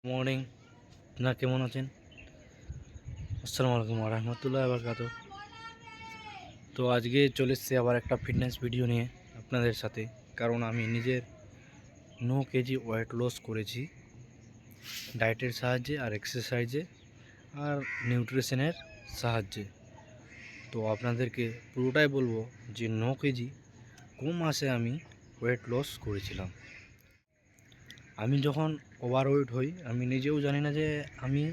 Morning, আপনারা কেমন আছেন? আসসালামু আলাইকুম ওয়া রাহমাতুল্লাহি ওয়া বারাকাতুহু। তো আজকে চলে এসেছি আবার একটা ফিটনেস ভিডিও নিয়ে আপনাদের সাথে। কারণ আমি নিজের 9 কেজি ওয়েট লস করেছি ডায়েটের সাহায্যে আর এক্সারসাইজে আর নিউট্রিশনের সাহায্যে। তো আপনাদেরকে পুরোটাই বলবো যে 9 কেজি কোন মাসে আমি ওয়েট লস করেছিলাম। আমি যখন ওভারওয়েট হই আমি নিজেও জানি না যে আমি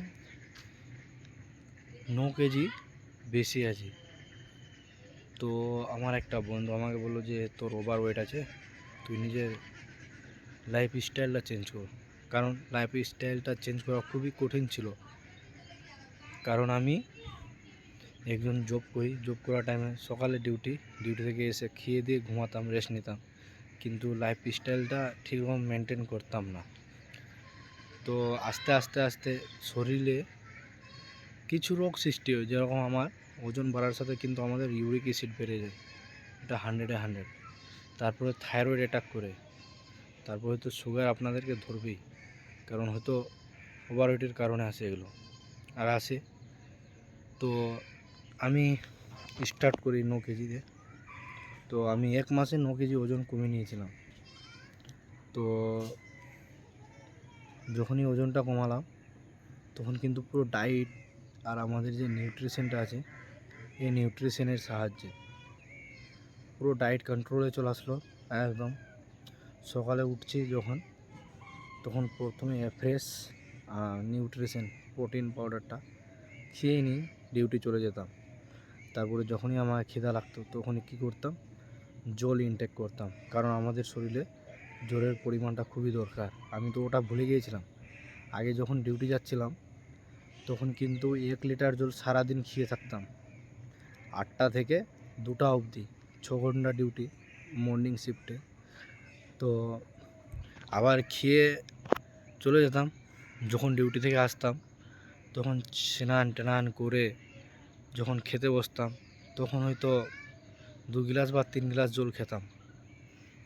9 কেজি বেশি আছি। তো আমার একটা বন্ধু আমাকে বললো যে তোর ওভারওয়েট আছে, তুই নিজের লাইফ স্টাইলটা চেঞ্জ কর। কারণ লাইফ স্টাইলটা চেঞ্জ করা খুবই কঠিন ছিল। কারণ আমি একজন জব করি, জব করার টাইমে সকালে ডিউটি থেকে এসে খেয়ে দিয়ে ঘুমাতাম, রেস্ট নিতাম, কিন্তু লাইফ স্টাইলটা ঠিকরকম মেনটেন করতাম না। তো আস্তে আস্তে আস্তে শরীরে কিছু রোগ সৃষ্টি হয়, যেরকম আমার ওজন বাড়ার সাথে কিন্তু আমাদের ইউরিক অ্যাসিড বেড়ে যায়, এটা 100-এ 100। তারপরে থাইরয়েড অ্যাটাক করে, তারপর হয়তো সুগার আপনাদেরকে ধরবেই, কারণ হয়তো ওভারওয়েটের কারণে আসে এগুলো আর আসে। তো আমি স্টার্ট করি 9 কেজিতে। তো আমি 1 মাসে 9 কেজি ওজন কমিয়ে নিয়েছিলাম। তো যখনই ওজনটা কমালাম তখন কিন্তু পুরো ডায়েট আর আমাদের যে নিউট্রিশনটা আছে এই নিউট্রিশনের সাহায্যে পুরো ডায়েট কন্ট্রোলে চলে আসলো একদম। সকালে উঠছি যখন, তখন প্রথমে ফ্রেশ নিউট্রিশন প্রোটিন পাউডারটা খেয়ে নিই, ডিউটি চলে যেতাম। তারপরে যখনই আমার খিদা লাগতো তখনই কী করতাম, জল ইনটেক করতাম, কারণ আমাদের শরীরে জলের পরিমাণটা খুবই দরকার। আমি তো ওটা ভুলে গিয়েছিলাম। আগে যখন ডিউটি যাচ্ছিলাম তখন কিন্তু 1 লিটার জল সারাদিন খেয়ে থাকতাম, 8টা থেকে 2টা অবধি, 6 ঘন্টা ডিউটি মর্নিং শিফটে। তো আবার খেয়ে চলে যেতাম। যখন ডিউটি থেকে আসতাম তখন স্নান টান করে যখন খেতে বসতাম তখন হয়তো 2 গ্লাস বা 3 গ্লাস জল খেতাম,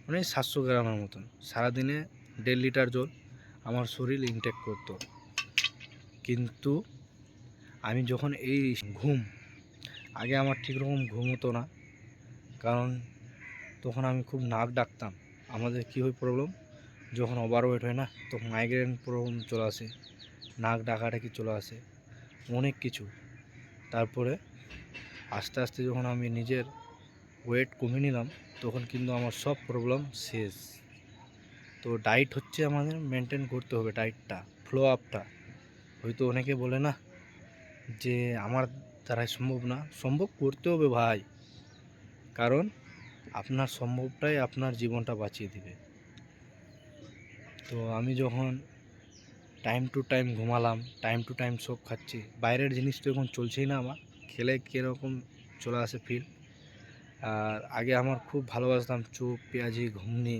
মানে 700 গ্রামের মতন। সারাদিনে 1.5 লিটার জল আমার শরীর ইনটেক করতো। কিন্তু আমি যখন এই ঘুম, আগে আমার ঠিক রকম ঘুম হতো না, কারণ তখন আমি খুব নাক ডাকতাম। আমাদের কী হয় প্রবলেম, যখন ওভারওয়েট হয় না তখন মাইগ্রেন প্রবলেম চলে আসে, নাক ডাকাডাকি চলে আসে, অনেক কিছু। তারপরে আস্তে আস্তে যখন আমি নিজের ওয়েট কমিয়ে নিলাম তখন কিন্তু আমার সব প্রবলেম শেষ। তো ডায়েট হচ্ছে আমাদের মেনটেন করতে হবে, ডায়েটটা ফ্লো আপটা। হয়তো অনেকে বলে না যে আমার দ্বারাই সম্ভব না, সম্ভব করতে হবে ভাই, কারণ আপনার সম্ভবটাই আপনার জীবনটা বাঁচিয়ে দিবে। তো আমি যখন টাইম টু টাইম ঘুমালাম, টাইম টু টাইম সব খাচ্ছি, বাইরের জিনিস তো এখন চলছেই না আমার, খেলে কীরকম চলে আসে ফিল। আর আগে আমার খুব ভালোবাসতাম চুপ, পেঁয়াজি, ঘুগনি,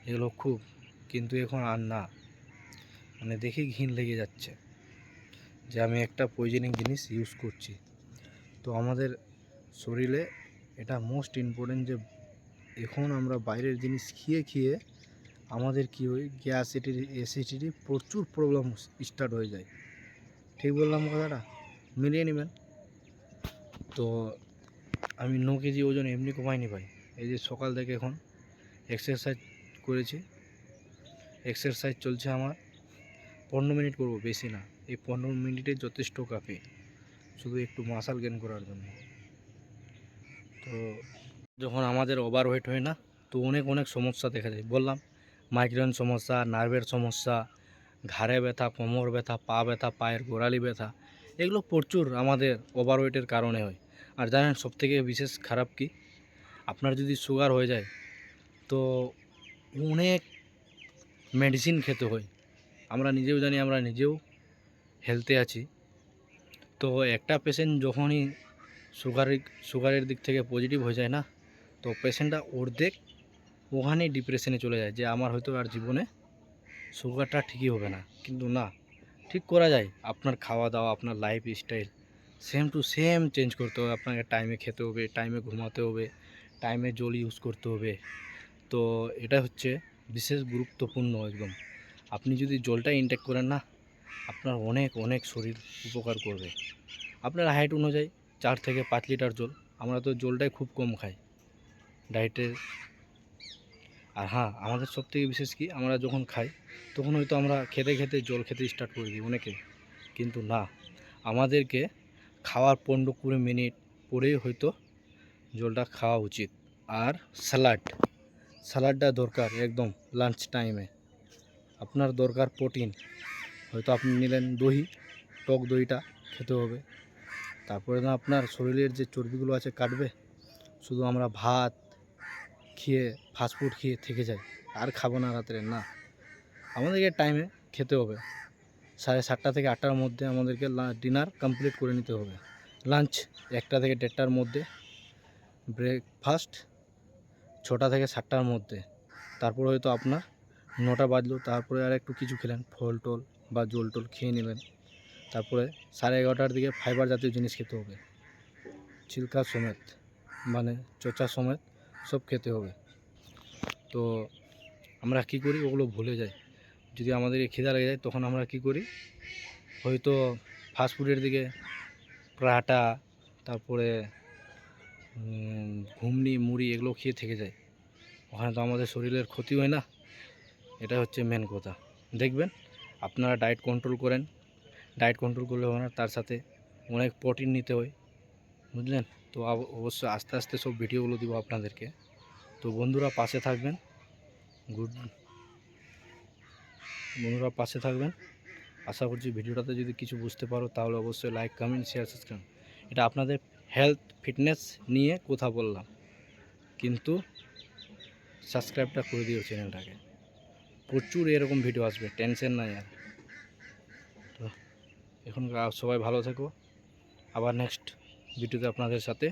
এগুলো খুব, কিন্তু এখন আর না। মানে দেখে ঘিন লেগে যাচ্ছে যে আমি একটা পয়জনিং জিনিস ইউজ করছি। তো আমাদের শরীরে এটা মোস্ট ইম্পর্টেন্ট যে এখন আমরা বাইরের জিনিস খেয়ে খেয়ে আমাদের কী হয়, গ্যাস, অ্যাসিডিটি প্রচুর প্রবলেম স্টার্ট হয়ে যায়। ঠিক বললাম কথাটা? মিলিয়ে নেবেন। তো আমি 9 কেজি ওজন এমনি কমাইনি ভাই, এই যে সকাল থেকে এখন এক্সারসাইজ করেছি। এক্সারসাইজ চলছে আমার 15 মিনিট করব, বেশি না। এই 15 মিনিটে যথেষ্ট কাফি, শুধু একটু মাসল গেইন করার জন্য। তো যখন আমাদের ওভারওয়েট হয় না তো অনেক সমস্যা দেখা যায়। বললাম, মাইগ্রেন সমস্যা, নার্ভের সমস্যা, ঘাড়ে ব্যথা, কোমর ব্যথা, পা ব্যথা, পায়ের গোড়ালি ব্যথা, এগুলো প্রচুর আমাদের ওভারওয়েটের কারণে হয়। আর জানেন সবথেকে বিশেষ খারাপ কি, আপনার যদি সুগার হয়ে যায় তো অনেক মেডিসিন খেতে হয়। আমরা নিজেও জানি, আমরা নিজেও হেলথে আছি। তো একটা পেশেন্ট যখনই সুগারের দিক থেকে পজিটিভ হয়ে যায় না, তো পেশেন্টটা অর্ধেক ওখানেই ডিপ্রেশনে চলে যায় যে আমার হয়তো আর জীবনে সুগারটা ঠিকই হবে না। কিন্তু না, ঠিক করা যায়। আপনার খাওয়া দাওয়া, আপনার life style same to same change করতে হবে। আপনাকে টাইমে খেতে হবে, টাইমে ঘুমাতে হবে, টাইমে জল ইউজ করতে হবে। তো এটা হচ্ছে বিশেষ গুরুত্বপূর্ণ একদম। আপনি যদি জলটা ইনটেক করেন না আপনার অনেক অনেক শরীর উপকার করবে। আপনার হাইট অনুযায়ী 4 থেকে 5 লিটার জল, আমরা তো জলটাই খুব কম খাই ডায়েটের। আর হ্যাঁ, আমাদের সবথেকে বিশেষ কি, আমরা যখন খাই তখন হয়তো আমরা খেতে খেতে জল খেতে স্টার্ট করে দিই অনেকে, কিন্তু না, আমাদেরকে খাওয়ার 15-20 মিনিট পরেই হয়তো জলটা খাওয়া উচিত। আর স্যালাডটা দরকার একদম লাঞ্চ টাইমে। আপনার দরকার প্রোটিন, হয়তো আপনি নিলেন দই, টক দইটা খেতে হবে। তারপরে না আপনার শরীরের যে চর্বিগুলো আছে কাটবে। শুধু আমরা ভাত খেয়ে ফাস্টফুড খেয়ে থেকে যাই, আর খাবো না রাত্রে, না, আমাদেরকে টাইমে খেতে হবে। 7:30 থেকে 8টার মধ্যে আমাদেরকে ডিনার কমপ্লিট করে নিতে হবে। লাঞ্চ 1টা থেকে 1:30টার মধ্যে, ব্রেকফাস্ট 6টা থেকে 7টার মধ্যে। তারপরে হয়তো আপনার 9টা বাজলো, তারপরে আর একটু কিছু খেলেন, ফল টল বা জল টল খেয়ে নিলেন। তারপরে 11:30টার দিকে ফাইবার জাতীয় জিনিস খেতে হবে, ছিলকা সমেত, মানে চোচা সমেত সব খেতে হবে। তো আমরা কি করি, ওগুলো ভুলে যাই। যদি আমাদের খিদা লেগে যায় তখন আমরা কি করি, হয়তো ফাস্টফুডের দিকে, পরাটা, তারপরে ঘুগনি মুড়ি এগুলো খেয়ে থেকে যায়। ওখানে তো আমাদের শরীরের ক্ষতি হয় না, এটা হচ্ছে মেন কথা। দেখবেন আপনারা ডায়েট কন্ট্রোল করেন, ডায়েট কন্ট্রোল করলে হবে না, তার সাথে অনেক প্রোটিন নিতে হয়, বুঝলেন? তো অবশ্যই আস্তে আস্তে সব ভিডিওগুলো দিব আপনাদেরকে। তো বন্ধুরা পাশে থাকবেন, বন্ধুরা পাশে থাকবেন। আশা করছি ভিডিওটাতে যদি কিছু বুঝতে পারো তাহলে অবশ্যই লাইক, কমেন্ট, শেয়ার, সাবস্ক্রাইব। এটা আপনাদের হেলথ ফিটনেস নিয়ে কথা বললাম, কিন্তু সাবস্ক্রাইবটা করে দিও চ্যানেলটাকে। প্রচুর এরকম ভিডিও আসবে, টেনশন নাই আর। তো এখন সবাই ভালো থেকো, আবার নেক্সট ভিডিওতে আপনাদের সাথে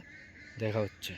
দেখা হচ্ছে।